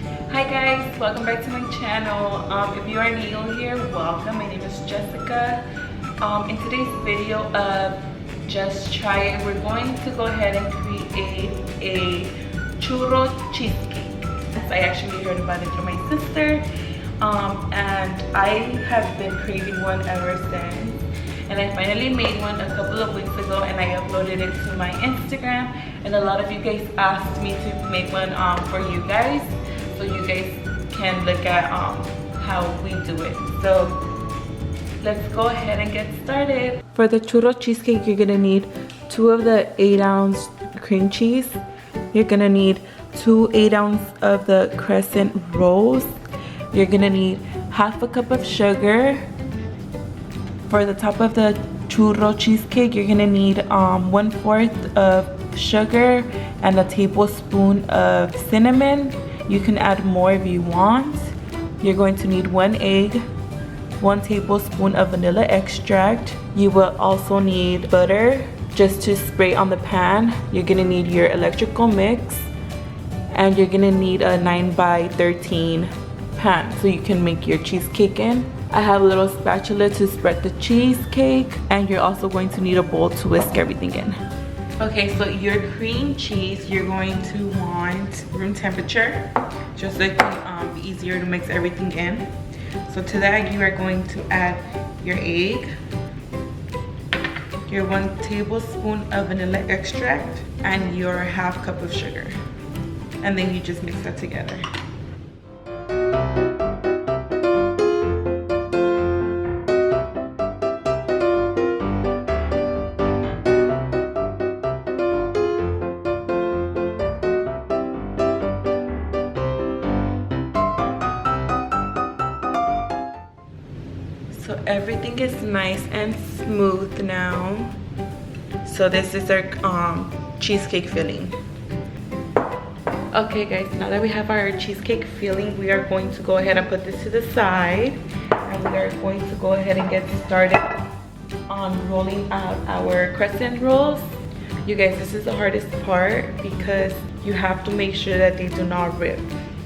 Hi guys, welcome back to my channel. If you are new here, welcome. My name is Jessica. In today's video of Just Try It, we're going to go ahead and create a churro cheesecake. I actually heard about it through my sister, and I have been craving one ever since. And I finally made one a couple of weeks ago, and I uploaded it to my Instagram, and a lot of you guys asked me to make one for you guys, so you guys can look at how we do it. So let's go ahead and get started. For the churro cheesecake, you're gonna need 2 of the 8-ounce cream cheese. You're gonna need 2 8-ounce of the Crescent Rolls. You're gonna need half a cup of sugar. For the top of the churro cheesecake, you're gonna need 1/4 of sugar and a tablespoon of cinnamon. You can add more if you want. You're going to need 1 egg, 1 tablespoon of vanilla extract. You will also need butter just to spray on the pan. You're gonna need your electrical mix, and you're gonna need a 9x13 pan so you can make your cheesecake in. I have a little spatula to spread the cheesecake, and you're also going to need a bowl to whisk everything in. Okay, so your cream cheese, you're going to want room temperature, just so it can be easier to mix everything in. So to that, you are going to add your egg, your 1 tablespoon of vanilla extract, and your half cup of sugar. And then you just mix that together. So everything is nice and smooth now. So this is our cheesecake filling. Okay guys, now that we have our cheesecake filling, we are going to go ahead and put this to the side, and we are going to go ahead and get started on rolling out our crescent rolls. You guys, this is the hardest part because you have to make sure that they do not rip.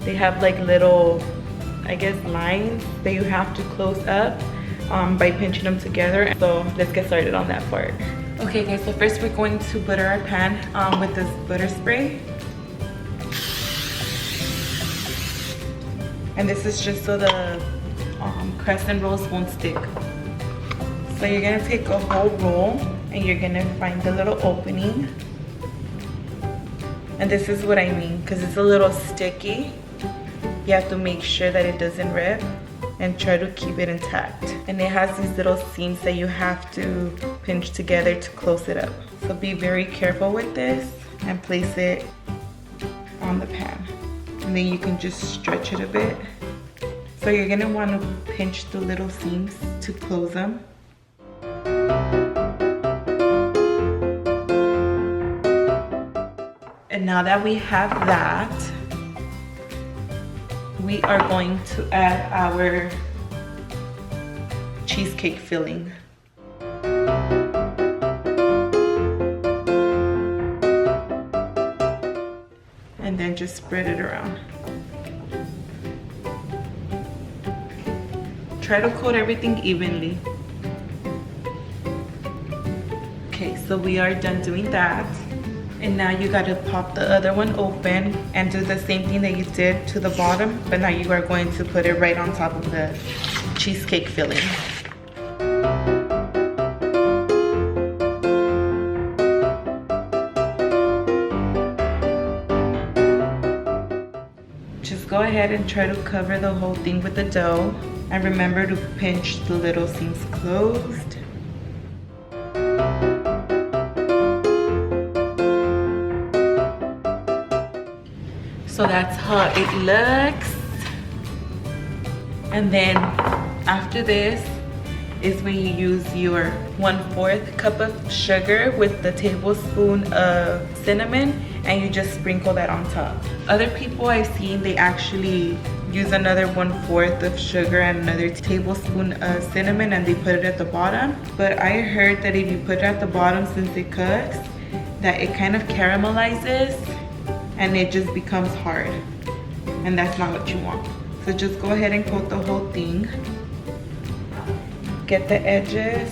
They have like little, I guess, lines that you have to close up by pinching them together. So let's get started on that part. Okay guys, so first we're going to butter our pan with this butter spray. And this is just so the crescent rolls won't stick. So you're gonna take a whole roll and you're gonna find the little opening. And this is what I mean, because it's a little sticky. You have to make sure that it doesn't rip and try to keep it intact. And it has these little seams that you have to pinch together to close it up. So be very careful with this and place it on the pan. And then you can just stretch it a bit. So you're gonna want to pinch the little seams to close them. And now that we have that, we are going to add our cheesecake filling. And then just spread it around. Try to coat everything evenly. Okay, so we are done doing that. And now you gotta pop the other one open and do the same thing that you did to the bottom, but now you are going to put it right on top of the cheesecake filling. Just go ahead and try to cover the whole thing with the dough, and remember to pinch the little seams closed. So that's how it looks. And then after this is when you use your 1/4 cup of sugar with the tablespoon of cinnamon, and you just sprinkle that on top. Other people I've seen, they actually use another 1/4 of sugar and another tablespoon of cinnamon, and they put it at the bottom. But I heard that if you put it at the bottom, since it cooks, that it kind of caramelizes and it just becomes hard. and that's not what you want. So just go ahead and coat the whole thing. Get the edges.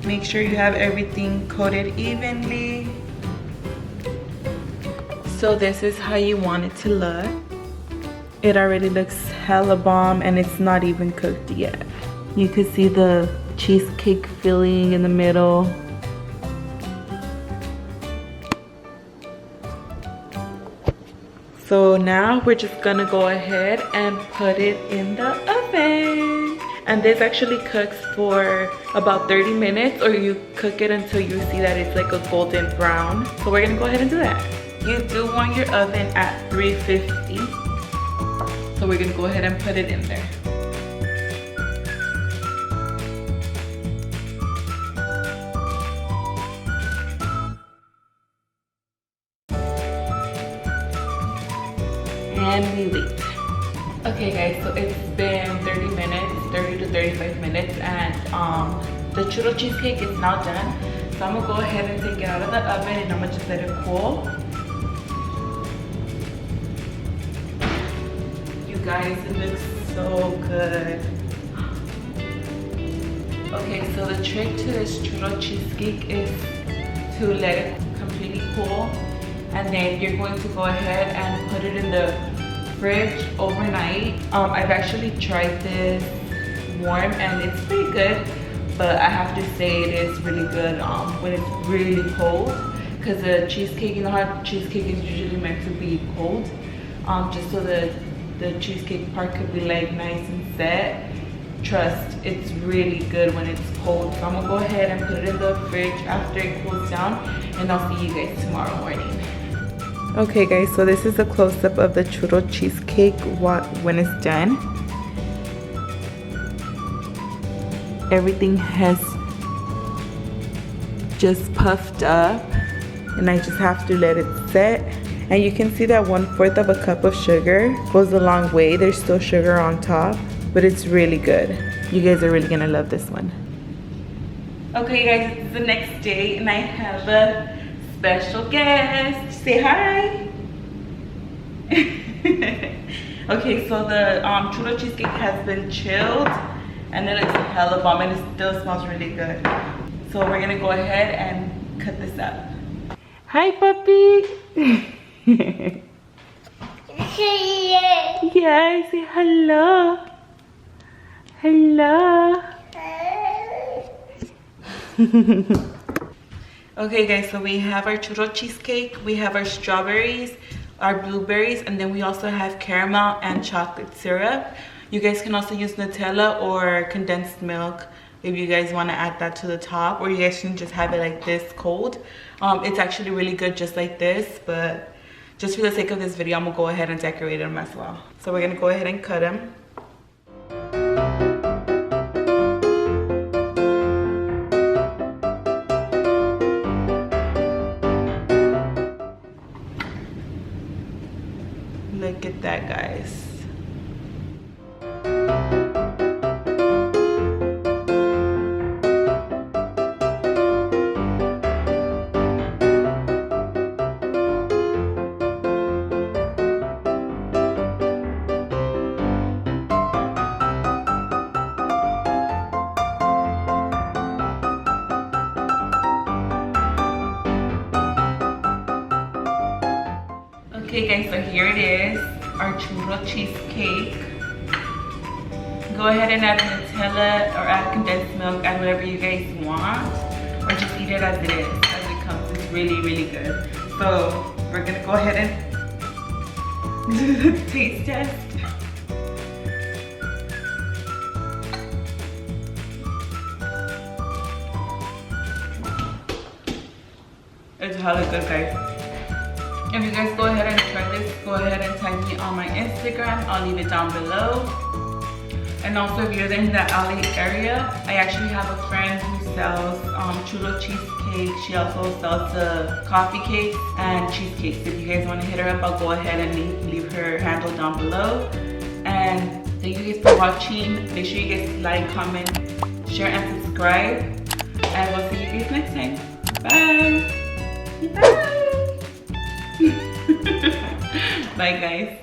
Make sure you have everything coated evenly. So this is how you want it to look. It already looks hella bomb and it's not even cooked yet. You can see the cheesecake filling in the middle. So now we're just gonna go ahead and put it in the oven. And this actually cooks for about 30 minutes, or you cook it until you see that it's like a golden brown. So we're gonna go ahead and do that. You do want your oven at 350. So we're gonna go ahead and put it in there. And we wait. Okay guys, so it's been 30 minutes, 30 to 35 minutes, and the churro cheesecake is now done. So I'm gonna go ahead and take it out of the oven and I'm gonna just let it cool. You guys, it looks so good. Okay, so the trick to this churro cheesecake is to let it completely cool, and then you're going to go ahead and put it in the fridge overnight. I've actually tried this warm and it's pretty good, but I have to say it is really good when it's really cold, because the cheesecake, you know how cheesecake is usually meant to be cold, just so the cheesecake part could be like nice and set. Trust, it's really good when it's cold. So I'm gonna go ahead and put it in the fridge after it cools down, and I'll see you guys tomorrow morning. Okay guys, so this is a close-up of the churro cheesecake when it's done. Everything has just puffed up, and I just have to let it set. And you can see that 1/4 of a cup of sugar goes a long way. There's still sugar on top, but it's really good. You guys are really gonna love this one. Okay guys, it's the next day and I have a special guest. Say hi. Okay, so the churro cheesecake has been chilled and it looks hella bomb and it still smells really good. So we're gonna go ahead and cut this up. Hi puppy. Yeah, say hello. Hello. Okay guys, so we have our churro cheesecake, we have our strawberries, our blueberries, and then we also have caramel and chocolate syrup. You guys can also use Nutella or condensed milk if you guys want to add that to the top, or you guys can just have it like this cold. It's actually really good just like this, but just for the sake of this video, I'm gonna go ahead and decorate them as well. So we're gonna go ahead and cut them. Look at that, guys. Okay guys, so here it is, our churro cheesecake. Go ahead and add Nutella or add condensed milk, add whatever you guys want, or just eat it as it is, as it comes. It's really, really good. So we're gonna go ahead and do the taste test. It's hella good, guys. If you guys go ahead and try this, go ahead and tag me on my Instagram. I'll leave it down below. And also, if you're in the LA area, I actually have a friend who sells churro cheesecake. She also sells the coffee cakes and cheesecakes. If you guys want to hit her up, I'll go ahead and leave her handle down below. And thank you guys for watching. Make sure you guys like, comment, share, and subscribe. And we'll see you guys next time. Bye. Bye. Bye guys.